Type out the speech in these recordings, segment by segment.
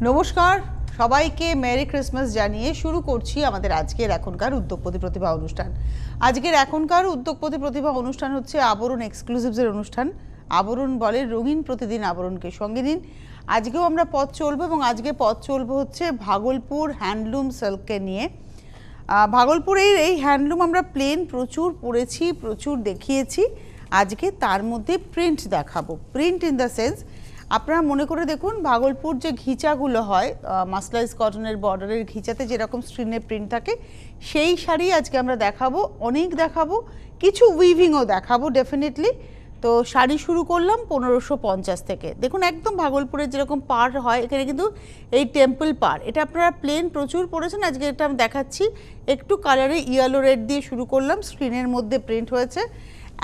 নমস্কার সবাইকে merry Christmas জানিয়ে শুরু করছি আমাদের আজকের এখনকার উদ্যোগপতি প্রতিভা অনুষ্ঠান। আজকের এখনকার উদ্যোগপতি প্রতিভা অনুষ্ঠান হচ্ছে আবরণ এক্সক্লুসিভসের অনুষ্ঠান। আবরণ বলে রঙিন প্রতিদিন আবরণকে সঙ্গে নিন। আজকেও আমরা পথ চলবো এবং আজকে পথ চলবো হচ্ছে ভাগলপুর হ্যান্ডলুম সিল্ককে নিয়ে। ভাগলপুরের এই হ্যান্ডলুম আমরা প্লেন প্রচুর পড়েছি, প্রচুর দেখিয়েছি। আজকে তার মধ্যে প্রিন্ট দেখাবো। প্রিন্ট ইন দ্য সেন্স আপনারা মনে করে দেখুন ভাগলপুর যে ঘিচাগুলো হয় মাসলাইজ কটনের বর্ডারের ঘিচাতে যেরকম স্ক্রিনে প্রিন্ট থাকে সেই শাড়ি আজকে আমরা দেখাবো, অনেক দেখাবো, কিছু উইভিংও দেখাবো ডেফিনেটলি। তো শাড়ি শুরু করলাম 1550 থেকে। দেখুন একদম ভাগলপুরের যেরকম পার হয় এখানে কিন্তু এই টেম্পল পার, এটা আপনারা প্লেন প্রচুর পড়েছেন। আজকে এটা আমি দেখাচ্ছি একটু কালারে ইয়েলো রেড দিয়ে শুরু করলাম, স্ক্রিনের মধ্যে প্রিন্ট হয়েছে।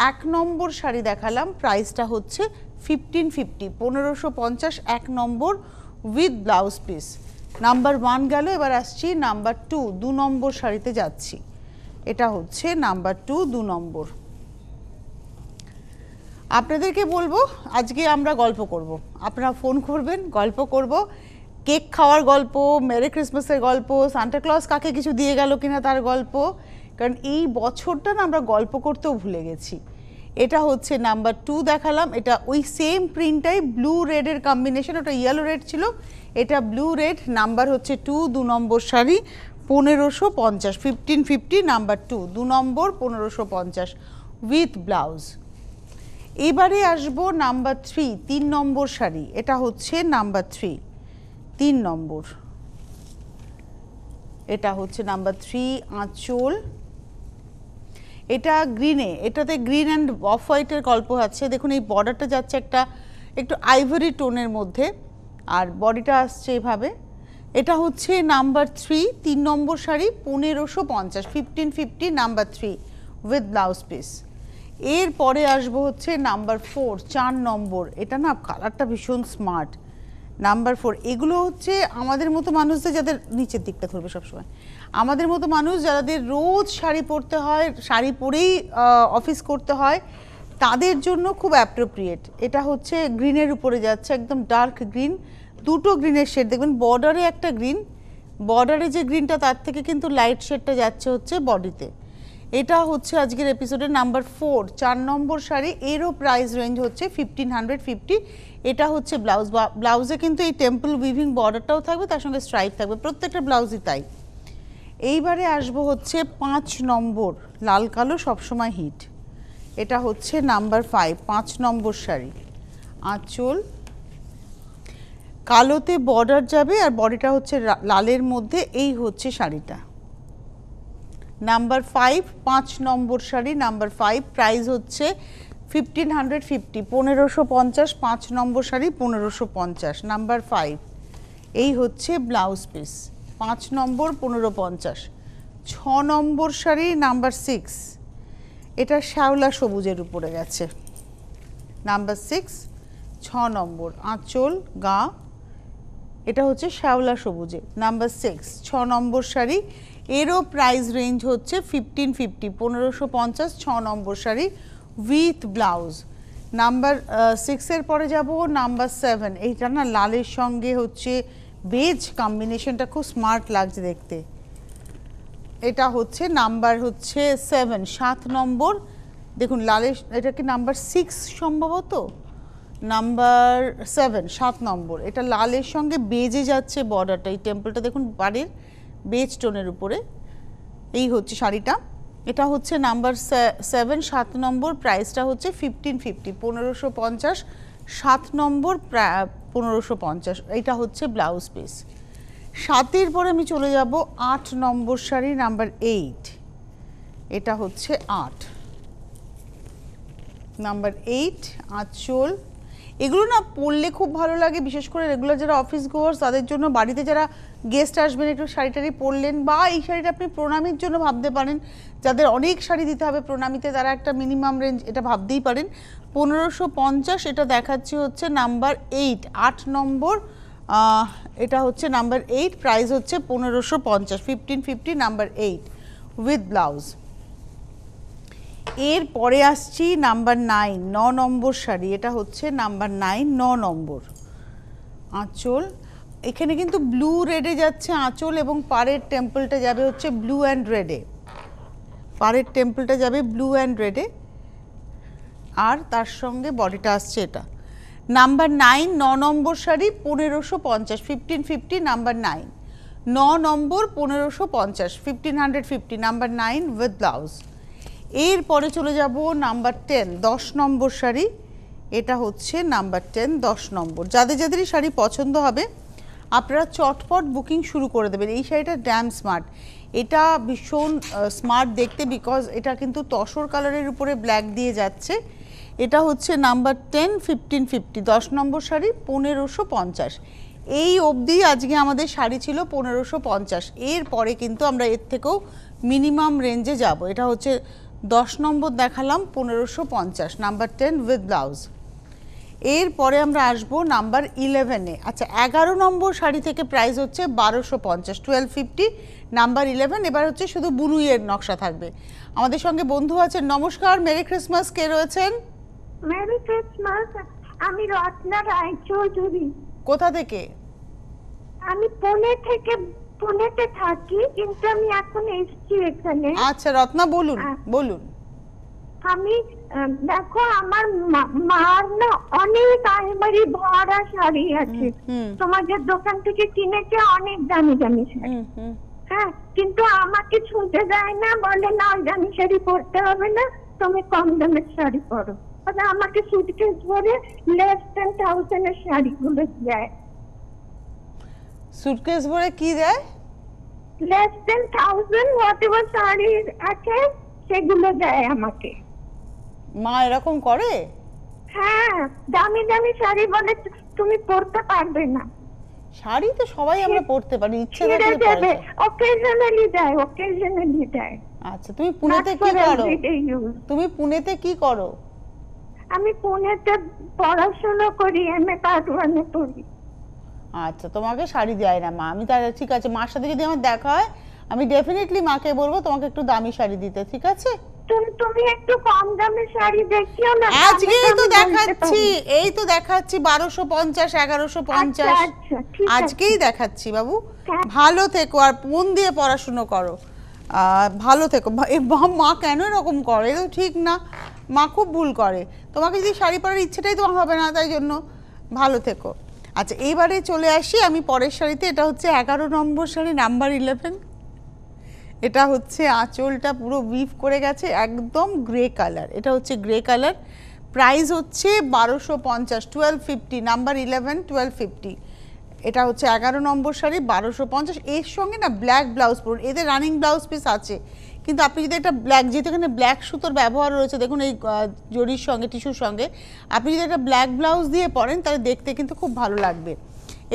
1 নম্বর শাড়ি দেখালাম, প্রাইসটা হচ্ছে 1550, 1550 1 নম্বর উইথ ব্লাউজ পিস। নাম্বার 1 গেল, এবার আসছি নাম্বার 2, 2 নম্বর শাড়িতে যাচ্ছি। এটা হচ্ছে নাম্বার 2, 2 নম্বর। আপনাদেরকে বলবো আজকে আমরা গল্প করব, আপনারা ফোন করবেন, গল্প করব, কেক খাওয়ার গল্প, মেরি ক্রিসমাসের গল্প, সান্টা ক্লজ কাকে কিছু দিয়ে গেল কিনা তার গল্প, কারণ এই বছরটা না আমরা গল্প করতেও ভুলে গেছি। এটা হচ্ছে নাম্বার 2 দেখালাম, এটা ওই সেম প্রিন্টটাই ব্লু রেডের কম্বিনেশন, ওটা ইয়েলো রেড ছিল, এটা ব্লু রেড। নাম্বার হচ্ছে 2, 2 number sari 1550, 1550 number 2, 2 number 1550 with blouse. এবারে আসবো নাম্বার 3, 3 নম্বর শাড়ি। এটা হচ্ছে নাম্বার 3, 3 নম্বর। এটা হচ্ছে নাম্বার 3 আঁচল, এটা গ্রিনে, এটাতে গ্রিন অ্যান্ড অফ হোয়াইটের গল্প আছে। দেখুন এই বর্ডারটা যাচ্ছে একটা একটু আইভরি টোনের মধ্যে আর বডিটা আসছে এভাবে। এটা হচ্ছে number 3, 3 number sari 1550, 1550 number 3 with blouse piece. এরপরে আসবো হচ্ছে নাম্বার 4, 4 নম্বর। এটা না কালারটা ভীষণ স্মার্ট, নাম্বার 4। এগুলো হচ্ছে আমাদের মতো মানুষদের, যাদের নিচের দিকটা ধরবে সবসময়, আমাদের মতো মানুষ যাদের রোজ শাড়ি পরতে হয়, শাড়ি পরেই অফিস করতে হয়, তাদের জন্য খুব অ্যাপ্রোপ্রিয়েট। এটা হচ্ছে গ্রিনের উপরে যাচ্ছে, একদম ডার্ক গ্রিন, দুটো গ্রিনের শেড দেখবেন, বর্ডারে একটা গ্রিন, বর্ডারে যে গ্রিনটা তার থেকে কিন্তু লাইট শেডটা যাচ্ছে হচ্ছে বডিতে। এটা হচ্ছে আজকের এপিসোডের নাম্বার 4, 4 নম্বর শাড়ি। এরও প্রাইস রেঞ্জ হচ্ছে 1550। এটা হচ্ছে ব্লাউজ, ব্লাউজে কিন্তু এই টেম্পল উইভিং বর্ডারটাও থাকবে, তার সঙ্গে স্ট্রাইপ থাকবে, প্রত্যেকটা ব্লাউজই তাই। এইবারে আসবো হচ্ছে 5 নম্বর, লাল কালো সবসময় হিট। এটা হচ্ছে নাম্বার 5, 5 নম্বর শাড়ি। আঁচল কালোতে বর্ডার যাবে আর বডিটা হচ্ছে লালের মধ্যে, এই হচ্ছে শাড়িটা। নাম্বার 5, 5 নম্বর শাড়ি, নাম্বার 5, প্রাইস হচ্ছে 1550, 1550, 5 নম্বর শাড়ি 1550 নাম্বার 5। এই হচ্ছে ব্লাউজ পিস, 5 নম্বর 1550। 6 নম্বর শাড়ি নাম্বার 6, এটা শ্যাওলা সবুজের উপরে গেছে, নাম্বার 6, 6 নম্বর। আঁচল গা, এটা হচ্ছে শ্যাওলা সবুজে, নাম্বার 6, 6 নম্বর শাড়ি। এরও প্রাইস রেঞ্জ হচ্ছে 1550, 1550, 6 নম্বর শাড়ি উইথ ব্লাউজ। নাম্বার 6-এর পরে যাব নাম্বার 7। এইটা না লালের সঙ্গে হচ্ছে বেজ কম্বিনেশনটা খুব স্মার্ট লাগছে দেখতে। এটা হচ্ছে নাম্বার হচ্ছে 7, 7 নম্বর। দেখুন লালের, এটা কি নাম্বার 6 সম্ভবত, নাম্বার 7, 7 নম্বর। এটা লালের সঙ্গে বেজে যাচ্ছে বর্ডারটা, এই টেম্পলটা দেখুন বাড়ির বেজ টোনের উপরে। এই হচ্ছে শাড়িটা, এটা হচ্ছে নাম্বার 7, 7 নম্বর। প্রাইসটা হচ্ছে 1550, 1550, 7 নম্বর 1550। এটা হচ্ছে ব্লাউজ পিস। 7-এর পরে আমি চলে যাব 8 নম্বর শাড়ি, নাম্বার 8। এটা হচ্ছে 8, নাম্বার 8। আঁচল, এগুলো না পরলে খুব ভালো লাগে, বিশেষ করে রেগুলার যারা অফিস গোয়ার্স তাদের জন্য, বাড়িতে যারা গেস্ট আসবেন একটু শাড়িটারি পরলেন, বা এই শাড়িটা আপনি প্রণামীর জন্য ভাবতে পারেন, যাদের অনেক শাড়ি দিতে হবে প্রণামীতে তারা একটা মিনিমাম রেঞ্জ এটা ভাবতেই পারেন। 1550। এটা দেখাচ্ছি হচ্ছে নাম্বার 8, 8 নম্বর। এটা হচ্ছে নাম্বার 8, প্রাইস হচ্ছে 1550, 1550 নাম্বার 8 উইথ ব্লাউজ। এর পরে আসছি নাম্বার 9, 9 নম্বর শাড়ি। এটা হচ্ছে নাম্বার 9, 9 নম্বর। আঁচল এখানে কিন্তু ব্লু রেডে যাচ্ছে আঁচল এবং পাড়ের টেম্পলটা যাবে হচ্ছে ব্লু অ্যান্ড রেডে, পাড়ের টেম্পলটা যাবে ব্লু অ্যান্ড রেডে, আর তার সঙ্গে বডিটা আসছে এটা। Number 9, 9 number sari 1550, 1550 number 9, 9 number 1550, 1550 number 9 with blouse. এরপরে চলে যাব নাম্বার 10, 10 নম্বর শাড়ি, এটা হচ্ছে নাম্বার 10, 10 নম্বর। যাদের যাদেরই শাড়ি পছন্দ হবে আপনারা চটপট বুকিং শুরু করে দেবেন। এই শাড়িটা ড্যাম স্মার্ট, এটা ভীষণ স্মার্ট দেখতে, বিকজ এটা কিন্তু তসর কালারের উপরে ব্ল্যাক দিয়ে যাচ্ছে। এটা হচ্ছে নাম্বার 10, 1550, 10 নম্বর শাড়ি 1550। এই অবধি আজকে আমাদের শাড়ি ছিল 1550, এরপরে কিন্তু আমরা এর থেকেও মিনিমাম রেঞ্জে যাব। এটা হচ্ছে 10 নম্বর দেখালাম 1550, নাম্বার 10 উইথ ব্লাউজ। এরপরে আমরা আসবো নাম্বার 11-এ। আচ্ছা, 11 নম্বর শাড়ি থেকে প্রাইস হচ্ছে 1250, 1250 নাম্বার 11। এবার হচ্ছে শুধু বুনুইয়ের নকশা থাকবে। আমাদের সঙ্গে বন্ধু আছেন, নমস্কার, মেরি ক্রিসমাস। কে রয়েছেন? মেরি ক্রিসমাস, আমি রত্না রায়চৌধুরী। কোথা থেকে? আমি পুনেতে থাকি, কিন্তু আমি এখন এসেছি এখানে। আচ্ছা রত্না, বলুন বলুন। আমি দেখো, আমার মার না অনেক আলমারি ভরা শাড়ি আছে, তোমাদের দোকান থেকে কিনেছে অনেক দামি দামি শাড়ি। হ্যাঁ, কিন্তু আমাকে ছুঁতে দেয় না, বলে না দামি শাড়ি পরতে হবে না, তুমি কম দামের শাড়ি পরো। আমাকে সুটকেস ভরে লেস দেন 1000 এর শাড়িগুলো দেয়। সুটকেস ভরে কি দেয়? লেস দেন 1000 হোয়াটএভার শাড়ি আছে সেগুলো দেয় আমাকে। মা এরকম করে? হ্যাঁ, দামি দামি শাড়ি বলে তুমি পরতে পারবে না। শাড়ি তো সবাই আমরা পরতে পারি, ইচ্ছে থাকলে পরা যায়। অকেশনালি দেয়, অকেশনালি দেয়। আচ্ছা, তুমি পুনেতে কি করো? তুমি পুনেতে কি করো? আমি পুনেতে পড়াশোনা করি, এমএ পার্ট 1-এ পড়ি। আচ্ছা, তোমাকে শাড়ি দেয় না মা। আমি তাহলে ঠিক আছে, মার সাথে যদি আমার দেখা হয় আমি ডেফিনেটলি মাকে বলবো তোমাকে একটু দামি শাড়ি দিতে, ঠিক আছে? তুমি একটু কম দামের শাড়ি দেখিও না। আজকেই তো দেখাচ্ছি, এই তো দেখাচ্ছি 1250, 1150। আজকেই দেখাচ্ছি বাবু। ভালো থেকো আর মন দিয়ে পড়াশুনো করো, ভালো থেকো। মা কেন এরকম করে? তো ঠিক না, মা খুব ভুল করে। তোমাকে যদি শাড়ি পরার ইচ্ছেটাই তোমার হবে না, তাই জন্য ভালো থেকো। আচ্ছা, এইবারে চলে আসি আমি পরের শাড়িতে। এটা হচ্ছে 11 নম্বর শাড়ি, নাম্বার 11। এটা হচ্ছে আঁচলটা পুরো উইভ করে গেছে, একদম গ্রে কালার। এটা হচ্ছে গ্রে কালার, প্রাইস হচ্ছে 1250, 1250 নাম্বার 11, 1250। এটা হচ্ছে 11 নম্বর শাড়ি 1250। এর সঙ্গে না ব্ল্যাক ব্লাউজ পরুন, এদের রানিং ব্লাউজ পিস আছে, কিন্তু আপনি যদি একটা ব্ল্যাক, যেহেতু এখানে ব্ল্যাক সুতোর ব্যবহার রয়েছে দেখুন এই জরির সঙ্গে, টিস্যুর সঙ্গে, আপনি যদি একটা ব্ল্যাক ব্লাউজ দিয়ে পরেন তাহলে দেখতে কিন্তু খুব ভালো লাগবে।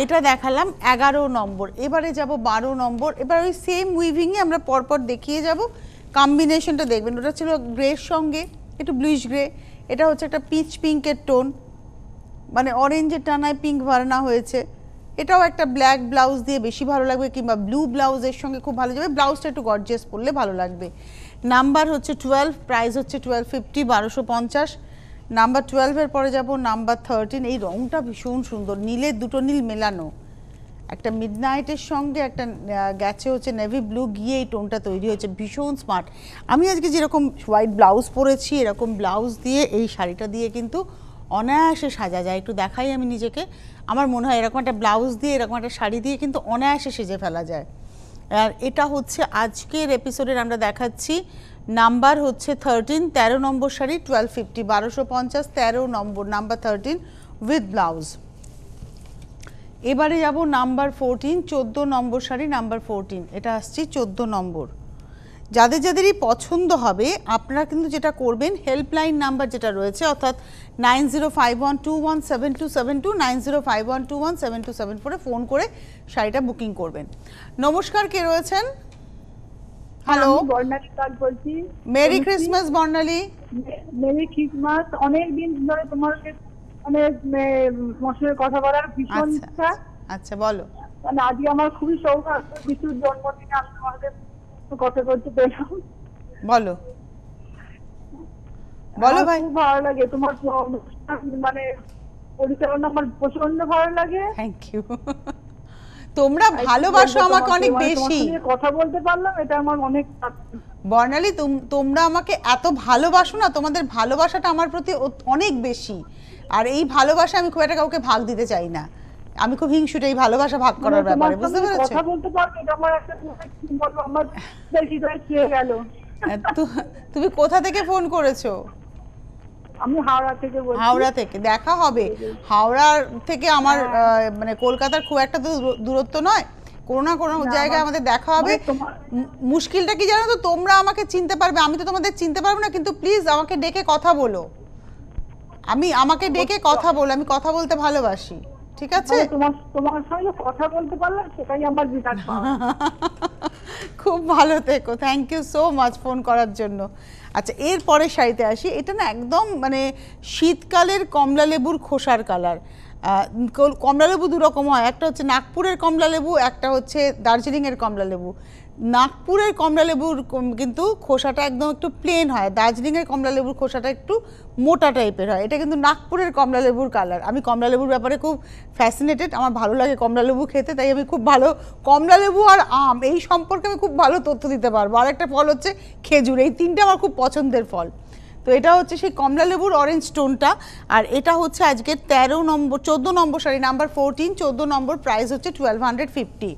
এটা দেখালাম 11 নম্বর। এবারে যাব 12 নম্বর। এবার ওই সেম উইভিংয়ে আমরা পরপর দেখিয়ে যাব, কম্বিনেশনটা দেখবেন। ওটা ছিল গ্রের সঙ্গে একটু ব্লুইশ গ্রে, এটা হচ্ছে একটা পিচ পিঙ্কের টোন, মানে অরেঞ্জের টানায় পিঙ্ক ভরানো হয়েছে। এটাও একটা ব্ল্যাক ব্লাউজ দিয়ে বেশি ভালো লাগবে, কিংবা ব্লু ব্লাউজের সঙ্গে খুব ভালো যাবে। ব্লাউজটা একটু গর্জিয়াস পরলে ভালো লাগবে। নাম্বার হচ্ছে 12, প্রাইস হচ্ছে 1250, 1250 নাম্বার 12-এর পরে যাব নাম্বার 13। এই রংটা ভীষণ সুন্দর, নীলের দুটো নীল মেলানো, একটা মিডনাইটের সঙ্গে একটা গেছে হচ্ছে নেভি ব্লু, গিয়ে এই টোনটা তৈরি হয়েছে, ভীষণ স্মার্ট। আমি আজকে যেরকম হোয়াইট ব্লাউজ পরেছি, এরকম ব্লাউজ দিয়ে এই শাড়িটা দিয়ে কিন্তু অনায়াসে সাজা যায়। একটু দেখাই আমি নিজেকে, আমার মনে হয় এরকম একটা ব্লাউজ দিয়ে, এরকম একটা শাড়ি দিয়ে কিন্তু অনায়াসে সেজে ফেলা যায়। আর এটা হচ্ছে আজকের এপিসোডের আমরা দেখাচ্ছি নাম্বার হচ্ছে 13, 13 নম্বর শাড়ি 1250, 1250, 13 নম্বর, নাম্বার 13 উইথ ব্লাউজ। এবারে যাব নাম্বার 14, 14 নম্বর শাড়ি, নাম্বার 14। এটা আসছে 14 নম্বর। যাদের যাদেরই পছন্দ হবে আপনারা কিন্তু যেটা করবেন, হেল্পলাইন নাম্বার যেটা রয়েছে, অর্থাৎ 9051217272, 9051217274 ফোন করে শাড়িটা বুকিং করবেন। নমস্কার, কে রয়েছেন? হ্যালো, বর্ণালী পাল বলছি। Merry Christmas Barnali. Merry Christmas. অনেকদিন ধরে তোমার সঙ্গে কথা বলার ভীষণ ইচ্ছা। আচ্ছা বলো। মানে আজকে আমার খুবই সৌভাগ্য, বিশুর জন্মদিনে আমি তোমাকে কথা বলতে পেলাম। বলো বলো ভাই। খুব ভালো লাগে তোমার মানে পরিচালনা, আমার প্রচন্ড ভালো লাগে। Thank you. তোমরা ভালোবাসো আমাকে অনেক বেশি। কথা বলতে পারলাম, এটা আমার অনেক। বর্ণালী, তোমরা আমাকে এত ভালোবাসো না, তোমাদের ভালোবাসাটা আমার প্রতি অনেক বেশি। আর এই ভালোবাসা আমি খুব একটা কাউকে ভাগ দিতে চাই না। আমি খুব হিংসুটে এই ভালোবাসা ভাগ করার ব্যাপারে, বুঝতে পেরেছো? কথা বলতে পারবে, এটা আমার একটা বলবো, আমার হৃদয় ছুঁয়ে গেল। তুমি কোথা থেকে ফোন করেছো? আমি হাওড়া থেকে বলছি। হাওড়া থেকে? দেখা হবে। হাওড়া থেকে আমার মানে কলকাতার খুব একটা দূরত্ব নয়, কোনো না কোনো জায়গায় আমাদের দেখা হবে। মুশকিলটা কি জানো তো, তোমরা আমাকে চিনতে পারবে, আমি তো তোমাদের চিনতে পারবো না, কিন্তু প্লিজ আমাকে ডেকে কথা বলো। আমাকে ডেকে কথা বলো, আমি কথা বলতে ভালোবাসি, ঠিক আছে? তোমার সঙ্গে কথা বলতে পারলাম, সেটাই আমার বিরাট পাওয়া। খুব ভালো থেকো, thank you so much phone করার জন্য। আচ্ছা, এর পরের শাড়িতে আসি। এটা না একদম মানে শীতকালের কমলা লেবুর খোসার কালার। কমলা লেবু দু রকম হয়, একটা হচ্ছে নাগপুরের কমলা লেবু, একটা হচ্ছে দার্জিলিংয়ের কমলা লেবু। নাগপুরের কমলা লেবুর কিন্তু খোসাটা একদম একটু প্লেন হয়, দার্জিলিংয়ের কমলা লেবুর খোসাটা একটু মোটা টাইপের হয়। এটা কিন্তু নাগপুরের কমলা লেবুর কালার। আমি কমলা লেবুর ব্যাপারে খুব ফ্যাসিনেটেড, আমার ভালো লাগে কমলা লেবু খেতে, তাই আমি খুব ভালো কমলা লেবু আর আম এই সম্পর্কে আমি খুব ভালো তথ্য দিতে পারবো। আর একটা ফল হচ্ছে খেজুর, এই তিনটে আমার খুব পছন্দের ফল। তো এটা হচ্ছে সেই কমলা লেবুর অরেঞ্জ টোনটা। আর এটা হচ্ছে আজকের 14 নম্বর শাড়ি, নাম্বার 14, 14 নম্বর, প্রাইস হচ্ছে 1250।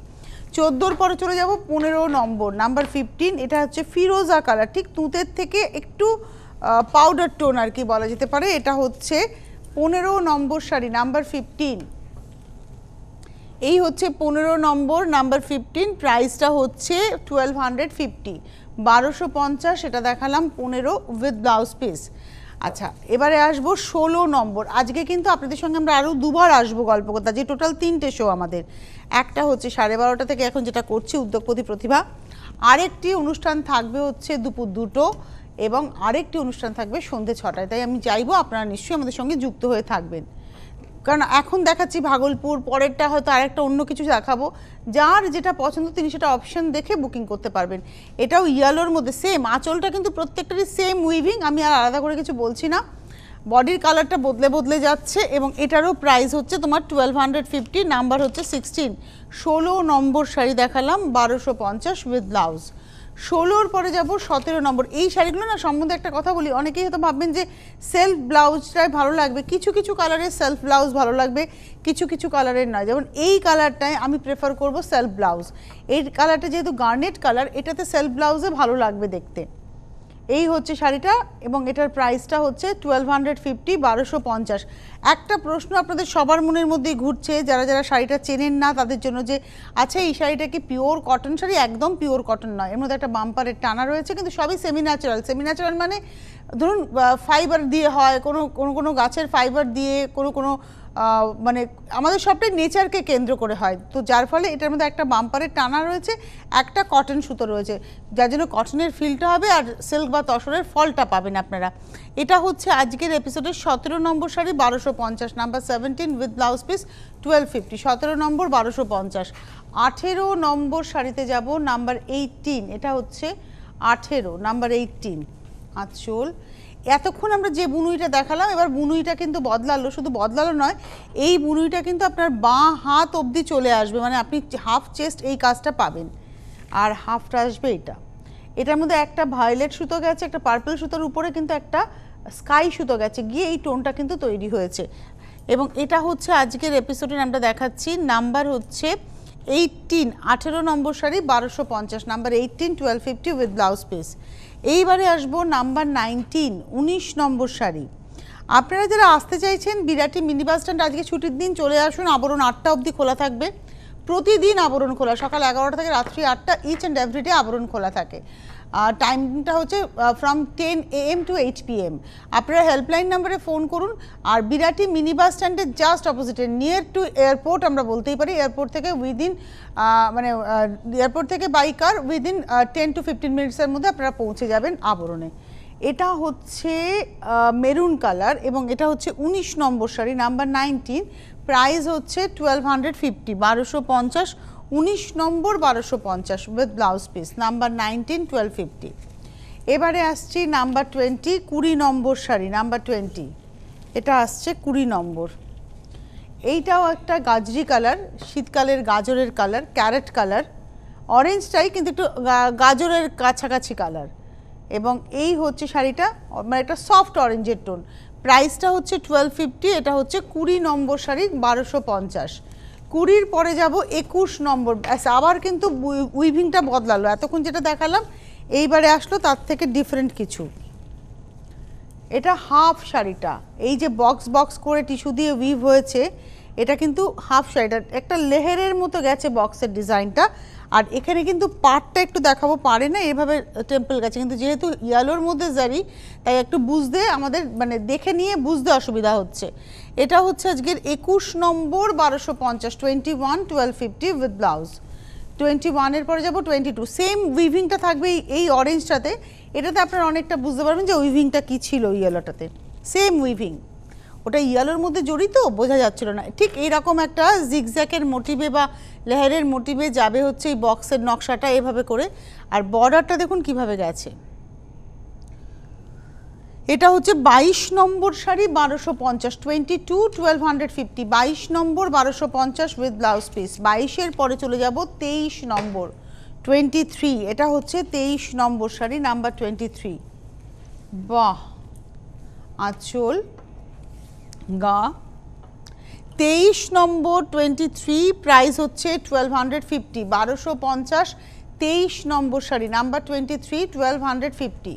14-র পরে চলে যাব 15 নম্বর, নাম্বার 15। এটা হচ্ছে ফিরোজা কালার, ঠিক তুঁতের থেকে একটু পাউডার টোন আর কি বলা যেতে পারে। এটা হচ্ছে 15 নম্বর শাড়ি, নাম্বার 15। এই হচ্ছে 15 নম্বর, নাম্বার 15, প্রাইসটা হচ্ছে 1250, 1250। এটা দেখালাম 15 উইথ ব্লাউজ পিস। আচ্ছা, এবারে আসবো 16 নম্বর। আজকে কিন্তু আপনাদের সঙ্গে আমরা আরও দুবার আসবো গল্প করতে, যে টোটাল 3টে শো আমাদের। একটা হচ্ছে 12:30 থেকে এখন যেটা করছি উদ্যোগপতি প্রতিভা, আরেকটি অনুষ্ঠান থাকবে হচ্ছে দুপুর 2টো, এবং আরেকটি অনুষ্ঠান থাকবে সন্ধ্যে 6টায়। তাই আমি চাইবো আপনারা নিশ্চয়ই আমাদের সঙ্গে যুক্ত হয়ে থাকবেন, কারণ এখন দেখাচ্ছি ভাগলপুর, পরেরটা হয়তো আরেকটা অন্য কিছু দেখাবো। যার যেটা পছন্দ তিনি সেটা অপশন দেখে বুকিং করতে পারবেন। এটাও ইয়েলোর মধ্যে, সেম আঁচলটা কিন্তু প্রত্যেকটারই সেম উইভিং, আমি আর আলাদা করে কিছু বলছি না। বডির কালারটা বদলে যাচ্ছে, এবং এটারও প্রাইস হচ্ছে তোমার 1250, নাম্বার হচ্ছে 16। 16 নম্বর শাড়ি দেখালাম 1250 উইথ ব্লাউজ। 16-র পরে যাব 17 নম্বর। এই শাড়িগুলো না সম্বন্ধে একটা কথা বলি, অনেকেই হয়তো ভাববেন যে সেলফ ব্লাউজটাই ভালো লাগবে, কিছু কিছু কালারের সেলফ ব্লাউজ ভালো লাগবে, কিছু কিছু কালারের নয়। যেমন এই কালারটায় আমি প্রেফার করব সেলফ ব্লাউজ। এই কালারটা যেহেতু গার্নেট কালার, এটাতে সেলফ ব্লাউজে ভালো লাগবে দেখতে। এই হচ্ছে শাড়িটা, এবং এটার প্রাইসটা হচ্ছে 1250, 1250। একটা প্রশ্ন আপনাদের সবার মনের মধ্যেই ঘুরছে, যারা যারা শাড়িটা চেনেন না তাদের জন্য, যে আচ্ছা এই শাড়িটা কি পিওর কটন শাড়ি? একদম পিওর কটন নয়, এর মধ্যে একটা বাম্পারের টানা রয়েছে, কিন্তু সবই সেমি ন্যাচারাল। সেমি ন্যাচারাল মানে ধরুন ফাইবার দিয়ে হয়, কোনো গাছের ফাইবার দিয়ে, কোনো মানে আমাদের সবটাই নেচারকে কেন্দ্র করে হয়, তো যার ফলে এটার মধ্যে একটা বাম্পারের টানা রয়েছে, একটা কটন সুতো রয়েছে, যার জন্য কটনের ফিলটা হবে আর সিল্ক বা তসরের ফলটা পাবেন আপনারা। এটা হচ্ছে আজকের এপিসোডের 17 number sari, 1250, number 17 with blouse piece 1250। 17 number 1250। 18 number শাড়িতে যাব, নাম্বার 18। এটা হচ্ছে 18, নাম্বার 18। আঁচল, এতক্ষণ আমরা যে বুনুইটা দেখালাম, এবার বুনুইটা কিন্তু বদলালো, শুধু বদলালো নয়, এই বুনুইটা কিন্তু আপনার বাঁ হাত অবধি চলে আসবে, মানে আপনি হাফ চেস্ট এই কাজটা পাবেন, আর হাফটা আসবে এটা। এটার মধ্যে একটা ভায়োলেট সুতো গেছে, একটা পার্পল সুতোর উপরে কিন্তু একটা স্কাই সুতো গেছে, গিয়ে এই টোনটা কিন্তু তৈরি হয়েছে। এবং এটা হচ্ছে আজকের এপিসোডে আমরা দেখাচ্ছি, নাম্বার হচ্ছে 18, 18 number sari 1250, number 18, 1250 with blouse piece. এইবারে আসবো নাম্বার 19, 19 নম্বর শাড়ি। আপনারা যারা আসতে চাইছেন, বিরাটি মিনি বাস স্ট্যান্ড, আজকে ছুটির দিন, চলে আসুন। আবরণ 8টা অবধি খোলা থাকবে, প্রতিদিন আবরণ খোলা, সকাল 11টা থেকে রাত্রি 8টা, ইচ অ্যান্ড এভরিডে আবরণ খোলা থাকে। টাইমটা হচ্ছে ফ্রম 10 AM to 8 PM। আপনারা হেল্পলাইন নাম্বারে ফোন করুন। আর বিরাটি মিনি বাস স্ট্যান্ডের জাস্ট অপোজিটে, নিয়ার টু এয়ারপোর্ট আমরা বলতেই পারি, এয়ারপোর্ট থেকে উইদিন মানে এয়ারপোর্ট থেকে বাই কার উইদিন 10 to 15 মিনিটসের মধ্যে আপনারা পৌঁছে যাবেন আবরণে। এটা হচ্ছে মেরুন কালার, এবং এটা হচ্ছে 19 নম্বর শাড়ি, নাম্বার 19, প্রাইস হচ্ছে 1250, 1250, 19 নম্বর 1250 উইথ ব্লাউজ পিস, নাম্বার 19, 1250। এবারে আসছি নাম্বার 20, 20 নম্বর শাড়ি, নাম্বার 20। এটা আসছে 20 নম্বর। এইটাও একটা গাজরি কালার, শীতকালের গাজরের কালার, ক্যারেট কালার, অরেঞ্জটাই কিন্তু একটু গাজরের কাছাকাছি কালার। এবং এই হচ্ছে শাড়িটা, মানে একটা সফট অরেঞ্জের টোন। প্রাইসটা হচ্ছে 1250, এটা হচ্ছে 20 নম্বর শাড়ি, 1250। 20-র পরে যাব 21 নম্বর। আবার কিন্তু উইভিংটা বদলালো, এতক্ষণ যেটা দেখালাম এইবারে আসলো তার থেকে ডিফারেন্ট কিছু। এটা হাফ শাড়িটা, এই যে বক্স বক্স করে টিস্যু দিয়ে উইভ হয়েছে, এটা কিন্তু হাফ শাড়িটা একটা লেহেরের মতো গেছে বক্সের ডিজাইনটা। আর এখানে কিন্তু পাড়টা একটু দেখাবো, পারে না এভাবে টেম্পল গেছে, কিন্তু যেহেতু ইয়েলোর মধ্যে জারি তাই একটু বুঝতে আমাদের মানে দেখে নিয়ে বুঝতে অসুবিধা হচ্ছে। এটা হচ্ছে আজকের 21 নম্বর, 1250, 21 1250 উইথ ব্লাউজ। 21-এর পরে যাব 22, সেম উইভিংটা থাকবে এই অরেঞ্জটাতে। এটাতে আপনারা অনেকটা বুঝতে পারবেন যে উইভিংটা কী ছিল ইয়েলোটাতে, সেম উইভিং। ওটা ইয়েলোর মধ্যে জড়িত বোঝা যাচ্ছিল না। ঠিক এইরকম একটা জিগজ্যাকের মোটিভে বা লেহারের মোটিভে যাবে হচ্ছে এই বক্সের নকশাটা এভাবে করে। আর বর্ডারটা দেখুন কিভাবে গেছে। এটা হচ্ছে 22 নম্বর শাড়ি, 1250, 22 1250, 22 নম্বর 1250 উইথ ব্লাউজ পিস। 22-এর পরে চলে যাব 23 নম্বর, 23। এটা হচ্ছে 23 নম্বর শাড়ি, নাম্বার 23। বাহ, আঁচল, গা। 23 নম্বর 23, প্রাইস হচ্ছে 1250, 1250। 23 নম্বর শাড়ি, নাম্বার 23, 1250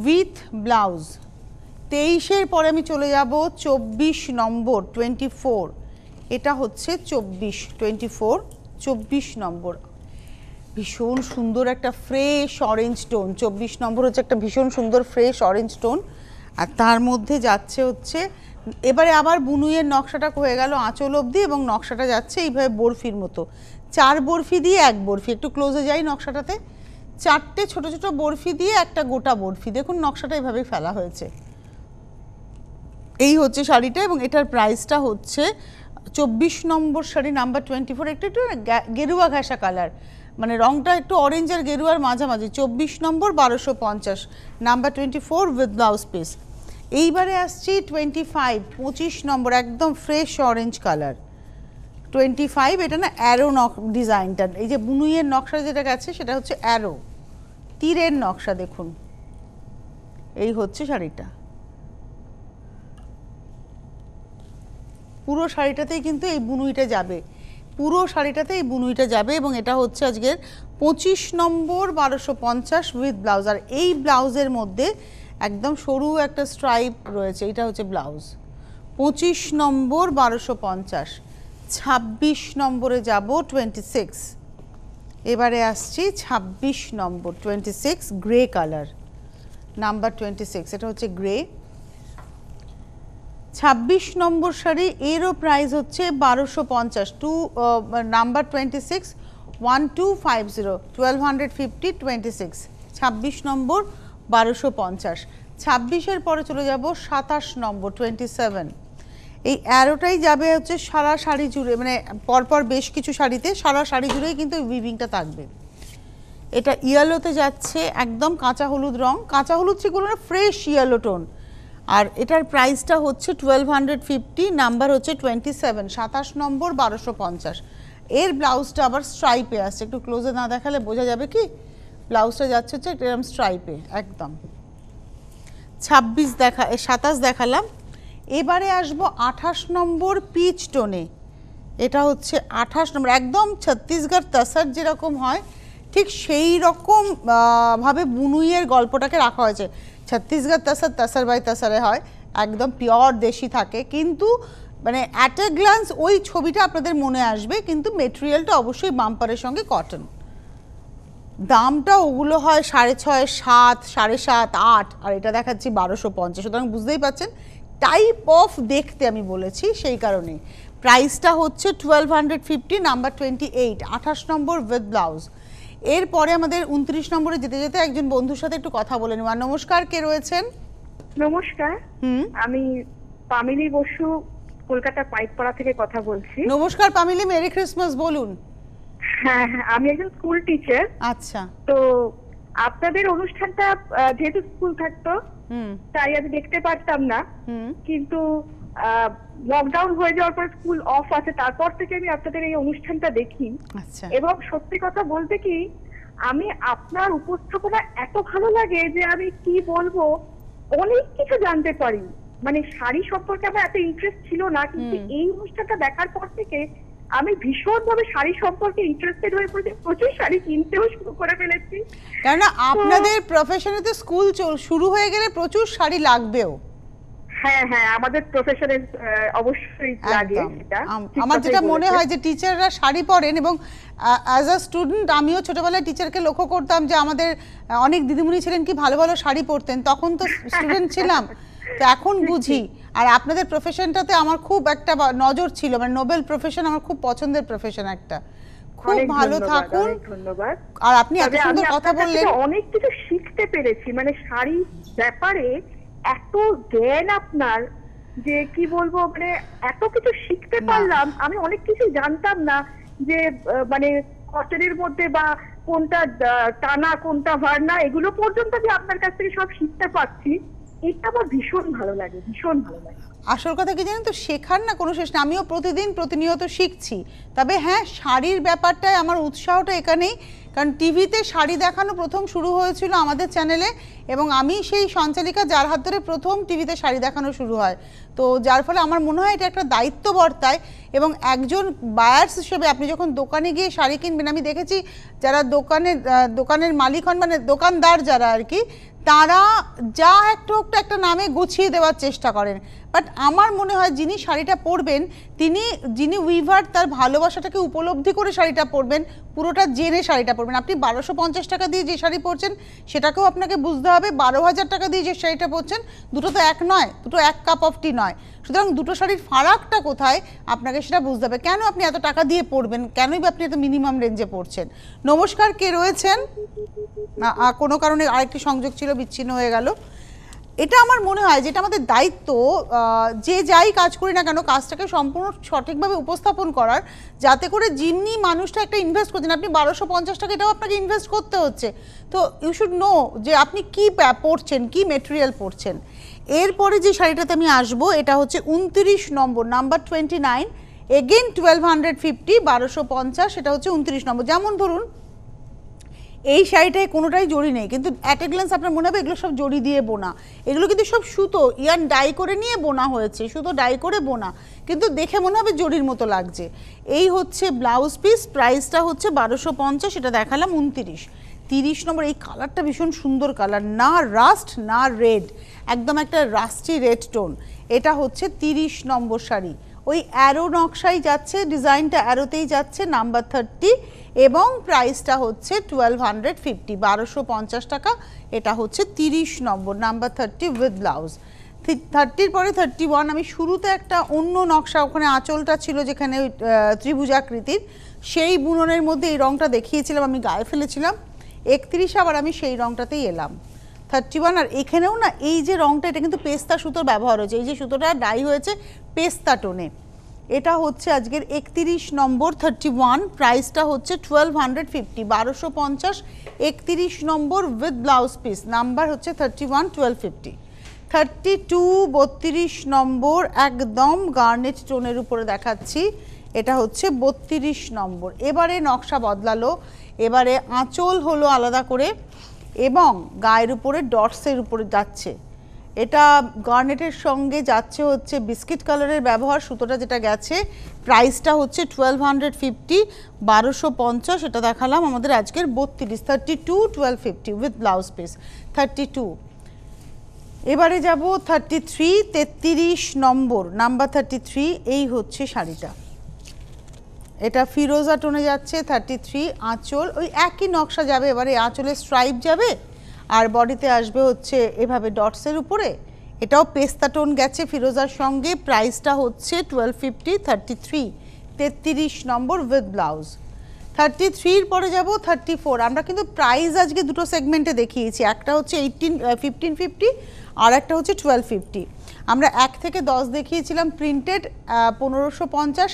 উইথ ব্লাউজ। 23-এর পরে আমি চলে যাব 24 নম্বর, 24। এটা হচ্ছে 24 নম্বর, ভীষণ সুন্দর একটা ফ্রেশ অরেঞ্জ টোন। 24 নম্বর হচ্ছে একটা ভীষণ সুন্দর ফ্রেশ অরেঞ্জ টোন। আর তার মধ্যে যাচ্ছে হচ্ছে এবারে আবার বুনুইয়ের নকশাটা হয়ে গেল আঁচল অবধি, এবং নকশাটা যাচ্ছে এইভাবে বরফির মতো, 4 বরফি দিয়ে 1 বরফি। একটু ক্লোজে যাই নকশাটাতে, 4টে ছোট ছোট বরফি দিয়ে একটা গোটা বরফি। দেখুন নকশাটা এইভাবেই ফেলা হয়েছে। এই হচ্ছে শাড়িটা, এবং এটার প্রাইসটা হচ্ছে 24 নম্বর শাড়ি, নাম্বার 24। একটু একটু গেরুয়া ঘাসা কালার, মানে রংটা একটু অরেঞ্জ আর গেরুয়ার মাঝামাঝি। 24 নম্বর, 1250, নাম্বার 24 উইথ ব্লাউজ পিস। এইবারে আসছি 25, 25 নম্বর, একদম ফ্রেশ অরেঞ্জ কালার। 25, এটা না অ্যারো ডিজাইনটা, এই যে বুনুইয়ের নকশা যেটা গেছে সেটা হচ্ছে অ্যারো, তীরের নকশা। দেখুন এই হচ্ছে শাড়িটা, পুরো শাড়িটাতেই কিন্তু এই বুনুইটা যাবে, পুরো শাড়িটাতে এই বুনুইটা যাবে। এবং এটা হচ্ছে আজকের 25 নম্বর, 1250 উইথ ব্লাউজ। আর এই ব্লাউজের মধ্যে একদম সরু একটা স্ট্রাইপ রয়েছে, এটা হচ্ছে ব্লাউজ। 25 নম্বর, 1250। 26 নম্বরে যাব 26। এবারে আসছি 26 নম্বর, 26 গ্রে কালার, নাম্বার 26। এটা হচ্ছে গ্রে। 26 নম্বর শাড়ি, এরও প্রাইস হচ্ছে 1250, নাম্বার 26, 1250, 1250, 26। 26 নম্বর, 1250। 26-এর পরে চলে যাব 27 নম্বর, 27। এই অ্যারোটাই যাবে হচ্ছে সারা শাড়ি জুড়ে, মানে পরপর বেশ কিছু শাড়িতে সারা শাড়ি জুড়েই কিন্তু উইভিংটা থাকবে। এটা ইয়েলোতে যাচ্ছে, একদম কাঁচা হলুদ রং, কাঁচা হলুদ সেগুলো না, ফ্রেশ ইয়েলো টোন। আর এটার প্রাইসটা হচ্ছে 1250, নাম্বার হচ্ছে 27, 27 নম্বর, 1250। এর ব্লাউজটা আবার স্ট্রাইপে আসছে, একটু ক্লোজে না দেখালে বোঝা যাবে কি, ব্লাউজটা যাচ্ছে হচ্ছে এরকম স্ট্রাইপে একদম। 27 দেখালাম। এবারে আসবো 28 নম্বর পিচ টোনে। এটা হচ্ছে 28 নম্বর, একদম ছত্তিশগড় তসর যেরকম হয় ঠিক সেই রকম ভাবে বুনুইয়ের গল্পটাকে রাখা হয়েছে। ছত্তিশগড় তসর, তসর বাই তসরে হয়, একদম পিওর দেশি থাকে, কিন্তু মানে অ্যাট এ গ্লান্স ওই ছবিটা আপনাদের মনে আসবে, কিন্তু মেটেরিয়ালটা অবশ্যই বাম্পারের সঙ্গে কটন। দামটা ওগুলো হয় 6.5, 7, 7.5, 8, আর এটা দেখাচ্ছি 1250। সুতরাং বুঝতেই পারছেন টাইপ অফ দেখতে আমি বলেছি সেই কারণে। প্রাইসটা হচ্ছে 1250, নাম্বার 28, 28 নম্বর উইথ ব্লাউজ। এরপরে আমাদের 29 নম্বরে যেতে যেতে একজন বন্ধুর সাথে একটু কথা বলে নেওয়া। নমস্কার, কে রয়েছেন? নমস্কার, আমি পামিলি বসু, কলকাতা পাইকপাড়া থেকে কথা বলছি। নমস্কার পামিলি, মেরি ক্রিসমাস। বলুন। হ্যাঁ, আমি একজন স্কুল টিচার। আচ্ছা। তো আপনাদের অনুষ্ঠানটা যেহেতু স্কুল থাকতো তাই আমি দেখতে পারতাম না, কিন্তু লকডাউন হয়ে যাওয়ার পর স্কুল অফ আছে, তারপর থেকে আমি আপনাদের এই অনুষ্ঠানটা দেখি। আচ্ছা, এবং সত্যি কথা বলতে কি, আমি আপনার উপস্থাপনা এত ভালো লাগে যে আমি কি বলবো, অনেক কিছু জানতে পারি। মানে শাড়ি সম্পর্কে আমার এত ইন্টারেস্ট ছিল না, কিন্তু এই অনুষ্ঠানটা দেখার পর থেকে আমি ভীষণভাবে শাড়ি সম্পর্কে ইন্টারেস্টেড হয়ে পড়েছি, প্রচুর শাড়ি কিনতেও শুরু করে ফেলেছি। কেননা আপনাদের প্রফেশনে তো স্কুল শুরু হয়ে গেলে প্রচুর শাড়ি লাগবেও। হ্যাঁ হ্যাঁ, আমাদের প্রফেশনে অবশ্যই লাগে একদম। এটা। আমার যেটা মনে হয় যে টিচাররা শাড়ি পরেন, এবং অ্যাজ আ স্টুডেন্ট আমিও ছোটবেলায় টিচারকে লক্ষ্য করতাম যে আমাদের অনেক দিদিমণি ছিলেন কি ভালো ভালো শাড়ি পরতেন, তখন তো স্টুডেন্ট ছিলাম, তো এখন বুঝি। আর আপনাদের প্রফেশনটাতে আমার খুব একটা নজর ছিল, মানে নোবেল প্রফেশন আমার খুব পছন্দের প্রফেশন একটা। খুব ভালো থাকুন। ধন্যবাদ। আর আপনি এত সুন্দর কথা বললেন, অনেক কিছু শিখতে পেরেছি, মানে শাড়ি ব্যাপারে এত জ্ঞান আপনার, যে কি বলবো, মানে এত কিছু শিখতে পারলাম। আমি অনেক কিছু জানতাম না, যে মানে কটনের মধ্যে বা কোনটা টানা কোনটা ভার্না, এগুলো পর্যন্ত যে আপনার কাছ থেকে সব শিখতে পাচ্ছি, এটা আমার ভীষণ ভালো লাগে, ভীষণ ভালো লাগে। আসল কথা কি জানেন তো, শেখার না কোনো শেষ না। আমিও প্রতিনিয়ত শিখছি। তবে হ্যাঁ, শাড়ির ব্যাপারটায় আমার উৎসাহটা এখানেই, কারণ টিভিতে শাড়ি দেখানো প্রথম শুরু হয়েছিল আমাদের চ্যানেলে, এবং আমি সেই সঞ্চালিকা যার হাত ধরে প্রথম টিভিতে শাড়ি দেখানো শুরু হয়। তো যার ফলে আমার মনে হয় এটা একটা দায়িত্ব বর্তায়, এবং একজন বায়ার্স হিসেবে আপনি যখন দোকানে গিয়ে শাড়ি কিনবেন, আমি দেখেছি যারা দোকানের মালিক হন, মানে দোকানদার যারা আর কি, তারা যা একটা নামে গুছিয়ে দেওয়ার চেষ্টা করেন। বাট আমার মনে হয় যিনি শাড়িটা পরবেন, যিনি উইভার, তার ভালোবাসাটাকে উপলব্ধি করে শাড়িটা পরবেন, পুরোটা জেনে শাড়িটা পরবেন। আপনি 1250 টাকা দিয়ে যে শাড়ি পরছেন সেটাকেও আপনাকে বুঝতে হবে, 12,000 টাকা দিয়ে যে শাড়িটা পরছেন, দুটো তো এক নয়, দুটো এক কাপ অফ টি নয়। সুতরাং দুটো শাড়ির ফারাকটা কোথায় আপনাকে সেটা বুঝতে হবে। কেন আপনি এত টাকা দিয়ে পরবেন, কেনই বা আপনি এত মিনিমাম রেঞ্জে পড়ছেন। নমস্কার, কে রয়েছেন? কোনো কারণে আরেকটি সংযোগ ছিল, বিচ্ছিন্ন হয়ে গেল। এটা আমার মনে হয় যেটা আমাদের দায়িত্ব, যে যাই কাজ করি না কেন, কাজটাকে সম্পূর্ণ সঠিকভাবে উপস্থাপন করার, যাতে করে যিনি মানুষটা একটা ইনভেস্ট করছেন, আপনি 1250 টাকা এটাও আপনাকে ইনভেস্ট করতে হচ্ছে, তো ইউ শুড নো যে আপনি কি পড়ছেন, কি মেটেরিয়াল পড়ছেন। এরপরে যে শাড়িটাতে আমি আসবো, এটা হচ্ছে 29 নম্বর, নাম্বার 29, এগেন 1250, 1250, সেটা হচ্ছে 29 নম্বর। যেমন ধরুন এই শাড়িটায় কোনোটাই জড়ি নেই, কিন্তু অ্যাট এ গ্ল্যান্স আপনার মনে হবে এগুলো সব জড়ি দিয়ে বোনা। এগুলো কিন্তু সব সুতো ইয়ান ডাই করে নিয়ে বোনা হয়েছে, সুতো ডাই করে বোনা, কিন্তু দেখে মনে হবে জড়ির মতো লাগছে। এই হচ্ছে ব্লাউজ পিস, প্রাইসটা হচ্ছে 1250, এটা দেখালাম 29। 30 নম্বর, এই কালারটা ভীষণ সুন্দর কালার, না রাস্ট না রেড, একদম একটা রাস্টি রেড টোন। এটা হচ্ছে 30 নম্বর শাড়ি, ওই অ্যারো নকশাই যাচ্ছে, ডিজাইনটা অ্যারোতেই যাচ্ছে, নাম্বার 30, এবং প্রাইসটা হচ্ছে 1250, 1250 টাকা। এটা হচ্ছে 30 নম্বর, নাম্বার 30 উইথ ব্লাউজ। 30-র পরে 31, আমি শুরুতে একটা অন্য নকশা, ওখানে আঁচলটা ছিল যেখানে ত্রিভুজাকৃতির, সেই বুননের মধ্যে এই রঙটা দেখিয়েছিলাম, আমি গায়ে ফেলেছিলাম। 31 আবার আমি সেই রঙটাতেই এলাম, 31। আর এখানেও না এই যে রঙটা, এটা কিন্তু পেস্তা সুতোর ব্যবহার হয়েছে, এই যে সুতোটা ডাই হয়েছে পেস্তা টোনে। এটা হচ্ছে আজকের 31 নম্বর, 31, প্রাইসটা হচ্ছে 1250, 1250, 31 নম্বর উইথ ব্লাউজ পিস, নাম্বার হচ্ছে 31, 1250। 32, 32 নম্বর, একদম গার্নেট টোনের উপরে দেখাচ্ছি, এটা হচ্ছে 32 নম্বর। এবারে নকশা বদলালো, এবারে আঁচল হলো আলাদা করে, এবং গায়ের উপরে ডটসের উপরে যাচ্ছে। এটা গার্নেটের সঙ্গে যাচ্ছে হচ্ছে বিস্কিট কালারের ব্যবহার, সুতোটা যেটা গেছে। প্রাইসটা হচ্ছে 1250, 1250, এটা দেখালাম আমাদের আজকের 32, 32, 1250 উইথ ব্লাউজ পিস, 32। এবারে যাব 33, 33 নম্বর, নাম্বার 33, এই হচ্ছে শাড়িটা, এটা ফিরোজা টোনে যাচ্ছে, 33। আঁচল ওই একই নকশা যাবে, এবারে আঁচলের স্ট্রাইপ যাবে, আর বডিতে আসবে হচ্ছে এভাবে ডটসের উপরে, এটাও পেস্তা টোন গেছে ফিরোজার সঙ্গে। প্রাইসটা হচ্ছে 1250, 33, 33 নম্বর উইথ ব্লাউজ। 33-র পরে যাব 34। আমরা কিন্তু প্রাইস আজকে দুটো সেগমেন্টে দেখিয়েছি, একটা হচ্ছে 1550 আর একটা হচ্ছে 1250। আমরা 1 থেকে 10 দেখিয়েছিলাম প্রিন্টেড 1550,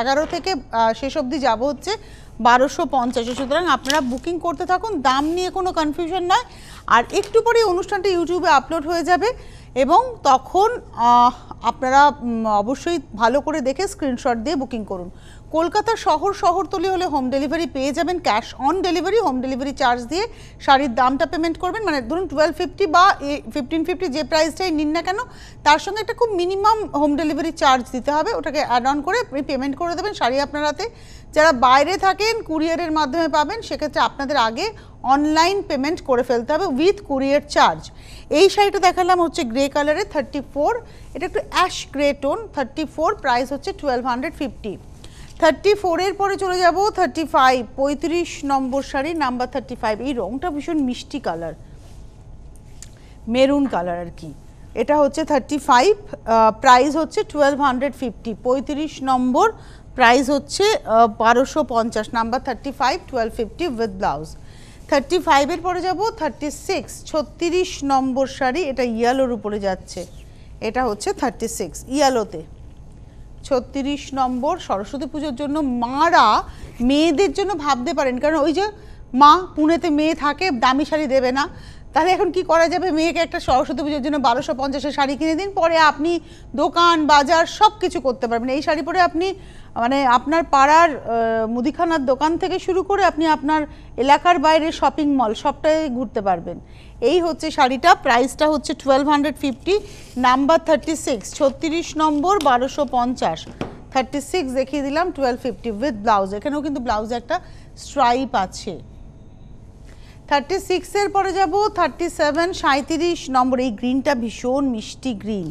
11 থেকে শেষ অবধি যাব হচ্ছে 1250। সুতরাং আপনারা বুকিং করতে থাকুন, দাম নিয়ে কোনো কনফিউশন নয়। আর একটু পরে অনুষ্ঠানটি ইউটিউবে আপলোড হয়ে যাবে এবং তখন আপনারা অবশ্যই ভালো করে দেখে স্ক্রিনশট দিয়ে বুকিং করুন। কলকাতার শহরতলি হলে হোম ডেলিভারি পেয়ে যাবেন, cash on delivery, home delivery charge দিয়ে শাড়ির দামটা পেমেন্ট করবেন। মানে ধরুন 1250 বা 1550 যে প্রাইসটাই নিন না কেন, তার সঙ্গে একটা খুব মিনিমাম হোম ডেলিভারি চার্জ দিতে হবে, ওটাকে অ্যাড অন করে আপনি পেমেন্ট করে দেবেন, শাড়ি আপনার হাতে। যারা বাইরে থাকেন কুরিয়ারের মাধ্যমে পাবেন, সেক্ষেত্রে আপনাদের আগে অনলাইন পেমেন্ট করে ফেলতে হবে উইথ কুরিয়ার চার্জ। এই শাড়িটা দেখালাম হচ্ছে গ্রে কালারে 34, এটা একটু অ্যাশ গ্রে টোন, 34, প্রাইস হচ্ছে 1250। 34 এর পরে চলে যাব 35, 35 নম্বর শাড়ি নাম্বার 35। এই রংটা ভীষণ মিষ্টি কালার, মেরুন কালার আর কি। এটা হচ্ছে 35, প্রাইস হচ্ছে 1250। 35 নম্বর, প্রাইস হচ্ছে 1250, নাম্বার 35, 1250 উইথ ব্লাউজ। 35 এর পরে যাব 36, 36 নম্বর শাড়ি, এটা ইয়েলোর উপরে যাচ্ছে, এটা হচ্ছে 36 ইয়েলোতে। 36 নম্বর, সরস্বতী পুজোর জন্য মারা মেয়েদের জন্য ভাবতে পারেন, কারণ ওই যে মা পুনেতে মেয়ে থাকে দামি শাড়ি দেবে না, তাহলে এখন কি করা যাবে, মেয়েকে একটা সরস্বতী পুজোর জন্য 1250-এর শাড়ি কিনে দিন, পরে আপনি দোকান বাজার সব কিছু করতে পারবেন। এই শাড়ি পরে আপনি মানে আপনার পাড়ার মুদিখানার দোকান থেকে শুরু করে আপনি আপনার এলাকার বাইরে শপিং মল সবটাই ঘুরতে পারবেন। এই হচ্ছে শাড়িটা, প্রাইসটা হচ্ছে 1250, নাম্বার 36, 36 নম্বর 1250। 36 দেখিয়ে দিলাম 1250 উইথ ব্লাউজ, এখানেও কিন্তু ব্লাউজে একটা স্ট্রাইপ আছে। 36 এর পরে যাব 37, 37 নম্বর, এই গ্রিনটা ভীষণ মিষ্টি গ্রিন।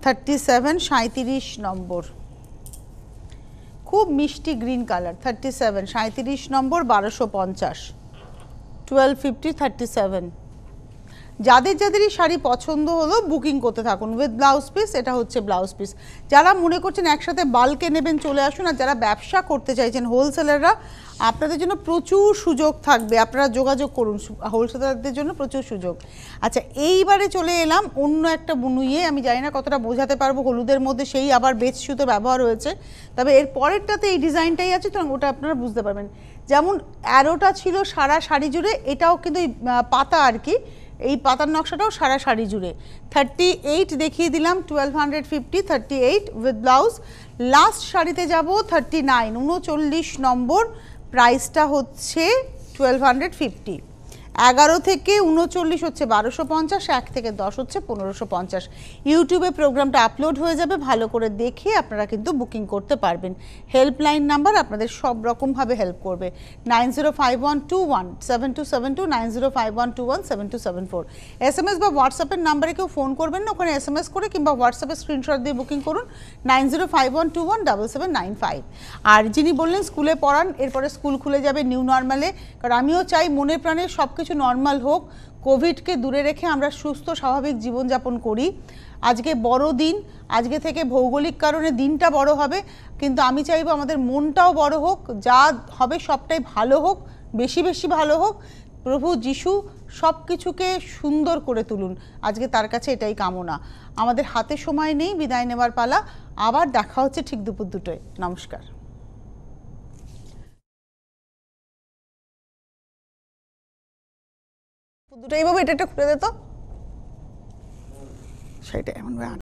37, 37 নম্বর, খুব মিষ্টি গ্রিন কালার। 37, 37 নম্বর 1250, 1250, 37। যাদের যাদেরই শাড়ি পছন্দ হলো বুকিং করতে থাকুন উইথ ব্লাউজ পিস, এটা হচ্ছে ব্লাউজ পিস। যারা মনে করছেন একসাথে বাল্কে নেবেন চলে আসুন, আর যারা ব্যবসা করতে চাইছেন হোলসেলাররা, আপনাদের জন্য প্রচুর সুযোগ থাকবে, আপনারা যোগাযোগ করুন, হোলসেলারদের জন্য প্রচুর সুযোগ। আচ্ছা, এইবারে চলে এলাম অন্য একটা বুনুইয়ে, আমি জানি না কতটা বোঝাতে পারবো, হলুদের মধ্যে সেই আবার বেচ সুতো ব্যবহার হয়েছে, তবে এর পরেরটাতে এই ডিজাইনটাই আছে, তো ওটা আপনারা বুঝতে পারবেন। যেমন অ্যারোটা ছিল সারা শাড়ি জুড়ে, এটাও কিন্তু পাতা আর কি, এই পাতার নকশাটাও সারা শাড়ি জুড়ে। 38 দেখিয়ে দিলাম 1250, 38 উইথ ব্লাউজ। লাস্ট শাড়িতে যাব 39, 39 নম্বর, প্রাইসটা হচ্ছে 1250। 11 থেকে 39 হচ্ছে 1250, 1 থেকে 10 হচ্ছে 1550। ইউটিউবে প্রোগ্রামটা আপলোড হয়ে যাবে, ভালো করে দেখে আপনারা কিন্তু বুকিং করতে পারবেন। হেল্পলাইন নাম্বার আপনাদের সব রকমভাবে হেল্প করবে, 9051217272, 9051217274। SMS বা হোয়াটসঅ্যাপের নাম্বারে কেউ ফোন করবেন না, ওখানে SMS করে কিংবা হোয়াটসঅ্যাপে স্ক্রিনশট দিয়ে বুকিং করুন 9051217795। আর যিনি বললেন স্কুলে পড়ান, এরপরে স্কুল খুলে যাবে নিউ নর্মালে, কারণ আমিও চাই মনে প্রাণে সব কিছু নর্মাল হোক, কোভিডকে দূরে রেখে আমরা সুস্থ স্বাভাবিক জীবনযাপন করি। আজকে বড় দিন, আজকে থেকে ভৌগোলিক কারণে দিনটা বড় হবে, কিন্তু আমি চাইবো আমাদের মনটাও বড় হোক, যা হবে সবটাই ভালো হোক, বেশি বেশি ভালো হোক। প্রভু যিশু সব কিছুকে সুন্দর করে তুলুন, আজকে তার কাছে এটাই কামনা। আমাদের হাতে সময় নেই, বিদায় নেবার পালা, আবার দেখা হচ্ছে ঠিক দুপুর 2টোয়। নমস্কার। দুটো এইভাবে এটা একটা খুলে দে তো, সেটা এমন